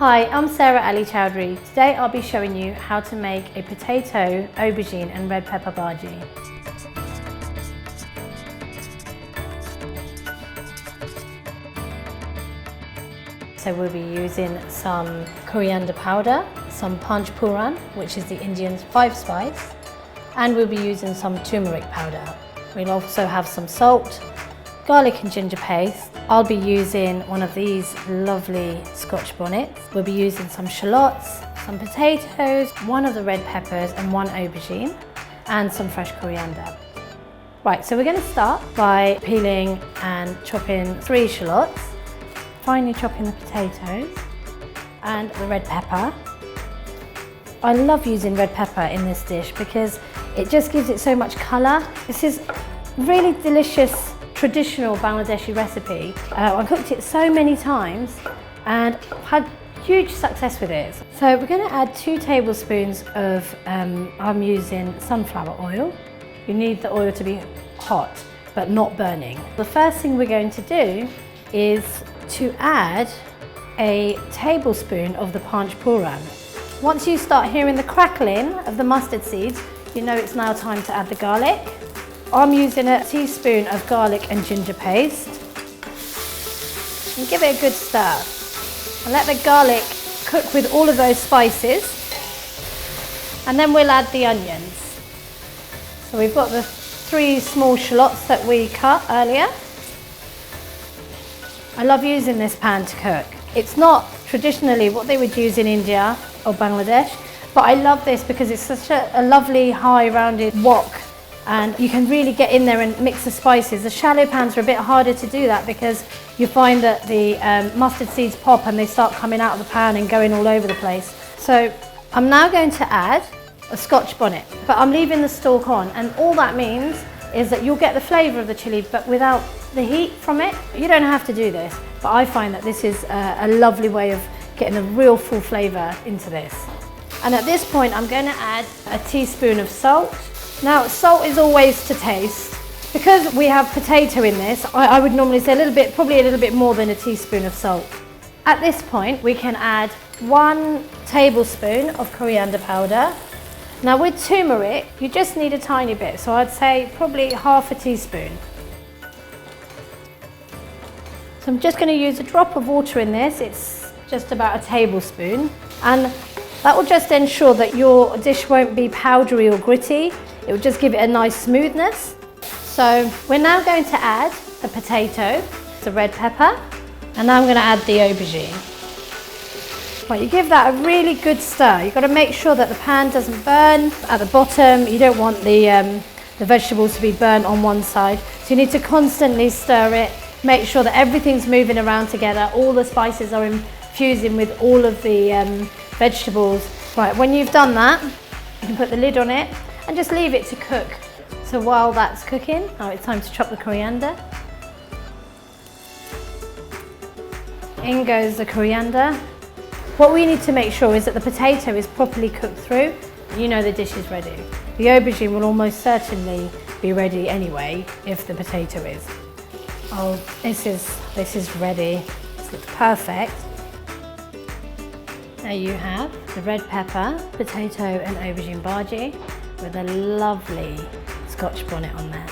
Hi, I'm Sarah Ali Chowdhury. Today I'll be showing you how to make a potato, aubergine and red pepper bhaji. So we'll be using some coriander powder, some panch phoron, which is the Indian 5-spice, and we'll be using some turmeric powder. We'll also have some salt, garlic and ginger paste. I'll be using one of these lovely Scotch bonnets. We'll be using some shallots, some potatoes, one of the red peppers and one aubergine, and some fresh coriander. Right, so we're going to start by peeling and chopping 3 shallots, finely chopping the potatoes and the red pepper. I love using red pepper in this dish because it just gives it so much colour. This is really delicious traditional Bangladeshi recipe. I've cooked it so many times and I've had huge success with it. So we're going to add 2 tablespoons of, I'm using sunflower oil. You need the oil to be hot but not burning. The first thing we're going to do is to add a tablespoon of the panch phoron. Once you start hearing the crackling of the mustard seeds, you know it's now time to add the garlic. I'm using a teaspoon of garlic and ginger paste. And give it a good stir. And let the garlic cook with all of those spices. And then we'll add the onions. So we've got the 3 small shallots that we cut earlier. I love using this pan to cook. It's not traditionally what they would use in India or Bangladesh, but I love this because it's such a lovely high rounded wok and you can really get in there and mix the spices. The shallow pans are a bit harder to do that because you find that the mustard seeds pop and they start coming out of the pan and going all over the place. So I'm now going to add a Scotch bonnet, but I'm leaving the stalk on, and all that means is that you'll get the flavour of the chilli but without the heat from it. You don't have to do this, but I find that this is a lovely way of getting the real full flavour into this. And at this point I'm going to add a teaspoon of salt. Now salt is always to taste. Because we have potato in this, I would normally say probably a little bit more than a teaspoon of salt. At this point we can add 1 tablespoon of coriander powder. Now with turmeric you just need a tiny bit, so I'd say probably half a teaspoon. So I'm just going to use a drop of water in this. It's just about a tablespoon, and that will just ensure that your dish won't be powdery or gritty. It will just give it a nice smoothness. So we're now going to add the potato, the red pepper, and now I'm going to add the aubergine. Right, you give that a really good stir. You've got to make sure that the pan doesn't burn at the bottom. You don't want the vegetables to be burnt on one side. So you need to constantly stir it. Make sure that everything's moving around together. All the spices are infusing with all of the vegetables. Right, when you've done that, you can put the lid on it and just leave it to cook. So while that's cooking, now it's time to chop the coriander. In goes the coriander. What we need to make sure is that the potato is properly cooked through. You know the dish is ready. The aubergine will almost certainly be ready anyway if the potato is. Oh, this is ready. This looks perfect. There you have the red pepper, potato and aubergine bhaji with a lovely Scotch bonnet on there.